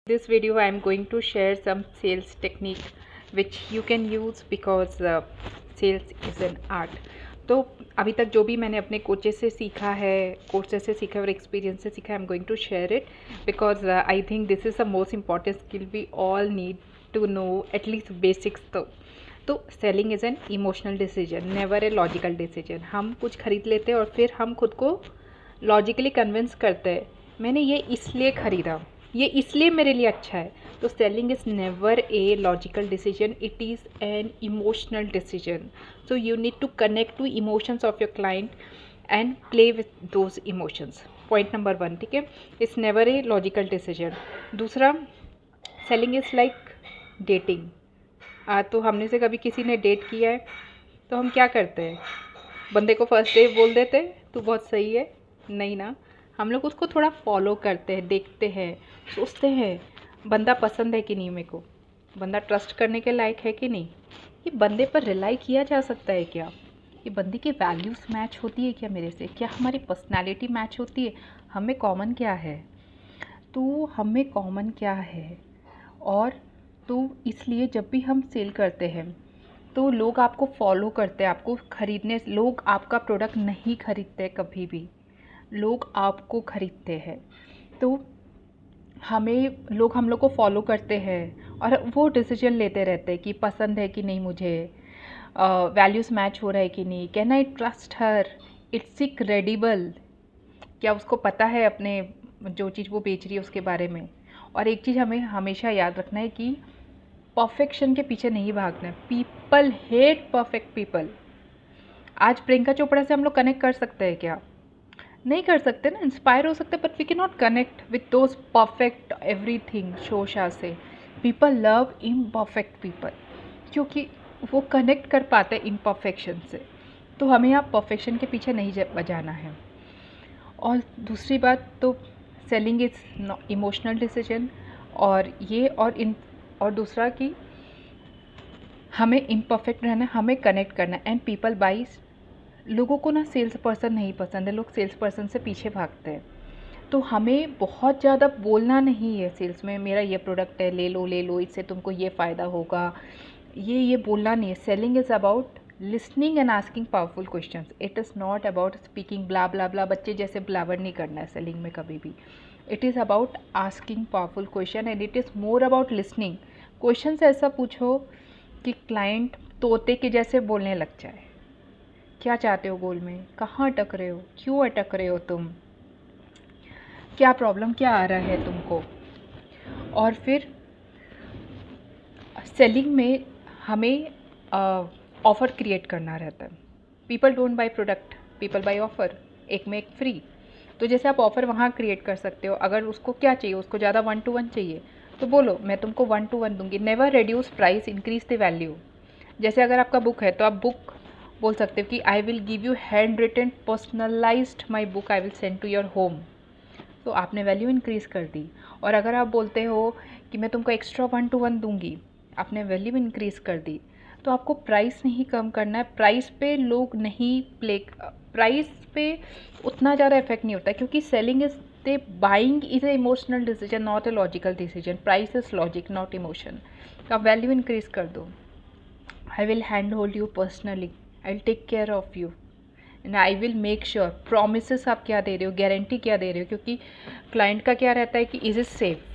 This video I am going to share some sales technique which you can use because sales is an art. तो अभी तक जो भी मैंने अपने कोचेस से सीखा है, कोर्सेस से सीखा है और एक्सपीरियंस से सीखा है, I am going to share it because I think this is the most important skill we all need to know at least basics. तो selling is an emotional decision, never a logical decision. हम कुछ खरीद लेते हैं और फिर हम खुद को लॉजिकली कन्विंस करते हैं, मैंने ये इसलिए ख़रीदा, ये इसलिए मेरे लिए अच्छा है। तो selling is never a logical decision, it is an emotional decision. So you need to connect to emotions of your client and play with those emotions. Point number 1, ठीक है, it's never a logical decision. दूसरा, selling is like dating. तो हमने से कभी किसी ने date किया है तो हम क्या करते हैं, बंदे को फर्स्ट डे बोल देते हैं तू बहुत सही है, नहीं ना, हम लोग उसको थोड़ा फॉलो करते हैं, देखते हैं, सोचते हैं बंदा पसंद है कि नहीं, मेरे को बंदा ट्रस्ट करने के लायक है कि नहीं, ये बंदे पर रिलाई किया जा सकता है क्या, ये बंदे की वैल्यूज़ मैच होती है क्या मेरे से, क्या हमारी पर्सनालिटी मैच होती है, हमें कॉमन क्या है। तो हमें कॉमन क्या है, और तो इसलिए जब भी हम सेल करते हैं तो लोग आपको फॉलो करते हैं, आपको ख़रीदने, लोग आपका प्रोडक्ट नहीं खरीदते कभी भी, लोग आपको ख़रीदते हैं। तो हम लोग को फॉलो करते हैं और वो डिसीजन लेते रहते हैं कि पसंद है कि नहीं मुझे, वैल्यूज़ मैच हो रहा है कि नहीं, can I trust her, it's see credible, क्या उसको पता है अपने जो चीज़ वो बेच रही है उसके बारे में। और एक चीज़ हमें हमेशा याद रखना है कि परफेक्शन के पीछे नहीं भागना है। People hate perfect people. आज प्रियंका चोपड़ा से हम लोग कनेक्ट कर सकते हैं क्या, नहीं कर सकते ना, इंस्पायर हो सकते, but we can not connect with those perfect everything शोशा से। पीपल लव इम्परफेक्ट पीपल क्योंकि वो कनेक्ट कर पाते हैं इम्परफेक्शन से। तो हमें यहाँ परफेक्शन के पीछे नहीं बजाना है। और दूसरी बात, तो सेलिंग इज़ इमोशनल डिसीजन, और दूसरा कि हमें इम्परफेक्ट रहना है, हमें कनेक्ट करना है। एंड पीपल बाइज, लोगों को ना सेल्स पर्सन नहीं पसंद है, लोग सेल्स पर्सन से पीछे भागते हैं। तो हमें बहुत ज़्यादा बोलना नहीं है सेल्स में, मेरा ये प्रोडक्ट है, ले लो, इससे तुमको ये फ़ायदा होगा, ये बोलना नहीं है। Selling is about listening and asking powerful questions, it is not about speaking blah blah blah, बच्चे जैसे ब्लावर नहीं करना है सेलिंग में कभी भी। It is about asking powerful question and it is more about listening. Question ऐसा पूछो कि क्लाइंट तोते के जैसे बोलने लग जाए, क्या चाहते हो गोल में, कहाँ अटक रहे हो, क्यों अटक रहे हो तुम, क्या प्रॉब्लम, क्या आ रहा है तुमको। और फिर सेलिंग में हमें ऑफ़र क्रिएट करना रहता है। People don't buy product, people buy offer, एक में एक फ्री। तो जैसे आप ऑफ़र वहाँ क्रिएट कर सकते हो। अगर उसको क्या चाहिए, उसको ज़्यादा 1 to 1 चाहिए तो बोलो मैं तुमको 1 to 1 दूंगी। Never reduce price, increase the value. जैसे अगर आपका बुक है तो आप बुक बोल सकते हो कि I will give you handwritten personalized my book, I will send to your home. तो आपने वैल्यू इंक्रीज़ कर दी। और अगर आप बोलते हो कि मैं तुमको एक्स्ट्रा 1 to 1 दूंगी, आपने वैल्यू इंक्रीज़ कर दी। तो आपको प्राइस नहीं कम करना है, प्राइस पे लोग नहीं प्राइस पे उतना ज़्यादा इफेक्ट नहीं होता, क्योंकि selling is the buying is a emotional decision, not a logical decision. Price is logic, not emotion. आप वैल्यू इंक्रीज़ कर दो। I will hand hold you personally, I will take care of you and I will make sure. Promise आप क्या दे रहे हो, guarantee क्या दे रहे हो, क्योंकि क्लाइंट का क्या रहता है कि इज़ इट सेफ।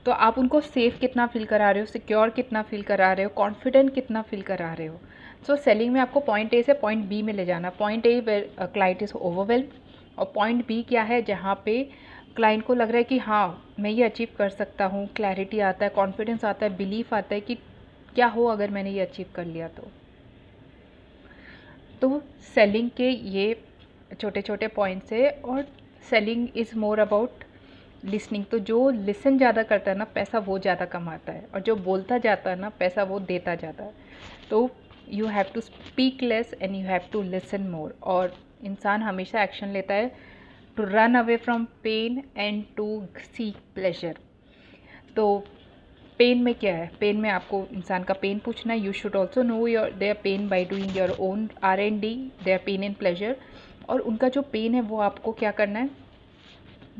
तो आप उनको सेफ कितना फील करा रहे हो, सिक्योर कितना फील करा रहे हो, कॉन्फिडेंट कितना फील करा रहे हो। सो सेलिंग में आपको पॉइंट ए से पॉइंट बी में ले जाना। Point a client is overwhelm, और पॉइंट बी क्या है, जहाँ पे क्लाइंट को लग रहा है कि हाँ मैं ये अचीव कर सकता हूँ, क्लैरिटी आता है, कॉन्फिडेंस आता है, बिलीफ आता है कि क्या हो अगर मैंने ये अचीव कर लिया तो सेलिंग के ये छोटे छोटे पॉइंट्स है। और selling is more about listening. तो जो लिसन ज़्यादा करता है ना, पैसा वो ज़्यादा कमाता है, और जो बोलता जाता है ना, पैसा वो देता जाता है। तो you have to speak less and you have to listen more. और इंसान हमेशा एक्शन लेता है to run away from pain and to seek pleasure. तो पेन में क्या है, पेन में आपको इंसान का पेन पूछना है। You should also know your their pain by doing your own R&D, their pain and pleasure. और उनका जो पेन है वो आपको क्या करना है,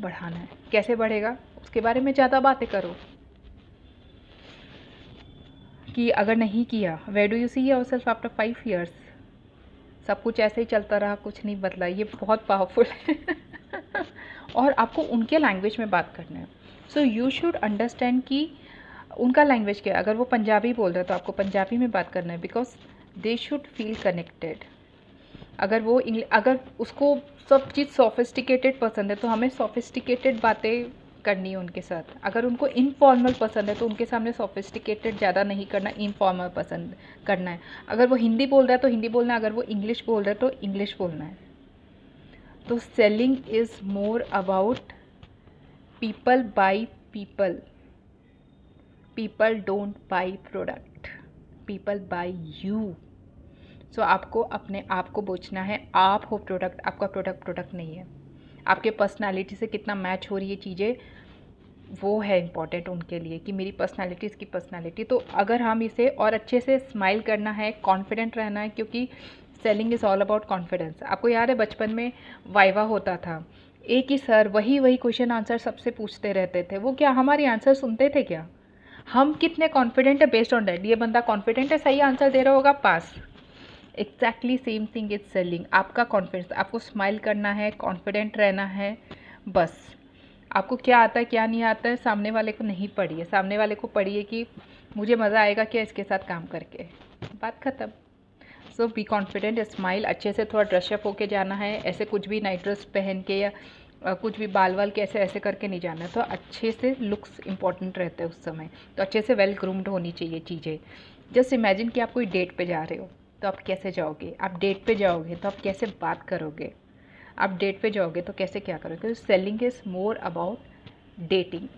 बढ़ाना है। कैसे बढ़ेगा, उसके बारे में ज़्यादा बातें करो। कि अगर नहीं किया, where do you see yourself after 5 years? सब कुछ ऐसे ही चलता रहा, कुछ नहीं बदला, ये बहुत पावरफुल है। और आपको उनके लैंग्वेज में बात करना है। सो यू शुड अंडरस्टैंड कि उनका लैंग्वेज क्या है। अगर वो पंजाबी बोल रहे हैं तो आपको पंजाबी में बात करना है, because they should feel connected. अगर उसको सब चीज़ सोफिस्टिकेटेड पसंद है तो हमें सोफिस्टिकेटेड बातें करनी है उनके साथ। अगर उनको इनफॉर्मल पसंद है तो उनके सामने सोफिस्टिकेटेड ज़्यादा नहीं करना, इनफॉर्मल पसंद करना है। अगर वो हिंदी बोल रहा है तो हिंदी बोलना है, अगर वो इंग्लिश बोल रहा है तो इंग्लिश बोलना है। तो selling is more about people buy people. People don't buy product, people buy you. So आपको अपने आप को बेचना है, आप हो प्रोडक्ट, आपका प्रोडक्ट नहीं है। आपके पर्सनालिटी से कितना मैच हो रही है चीज़ें, वो है इम्पॉर्टेंट उनके लिए, कि मेरी पर्सनालिटी इसकी पर्सनालिटी। तो अगर हम इसे और अच्छे से स्माइल करना है, कॉन्फिडेंट रहना है, क्योंकि selling is all about confidence. आपको याद है बचपन में वाइवा होता था, एक ही सर वही क्वेश्चन आंसर सबसे पूछते रहते थे। वो क्या हमारी आंसर सुनते थे क्या? हम कितने कॉन्फिडेंट है बेस्ड ऑन दैट। ये बंदा कॉन्फिडेंट है, सही आंसर दे रहा होगा, पास। Exactly same thing is selling. आपका कॉन्फिडेंस, आपको स्माइल करना है, कॉन्फिडेंट रहना है, बस। आपको क्या आता है क्या नहीं आता है सामने वाले को नहीं पड़ी है, सामने वाले को पड़ी है कि मुझे मज़ा आएगा क्या इसके साथ काम करके, बात ख़त्म। सो बी कॉन्फिडेंट, स्माइल, अच्छे से थोड़ा ड्रेसअप होके जाना है। ऐसे कुछ भी नाइट ड्रेस पहन के या कुछ भी बाल वाल कैसे ऐसे करके नहीं जाना है। तो अच्छे से लुक्स इंपॉर्टेंट रहते हैं उस समय। तो अच्छे से वेल ग्रूम्ड होनी चाहिए चीज़ें। जस्ट इमेजिन कि आप कोई डेट पे जा रहे हो, तो आप कैसे जाओगे? आप डेट पे जाओगे तो आप कैसे बात करोगे? आप डेट पे जाओगे तो कैसे क्या करोगे? Selling is more about dating.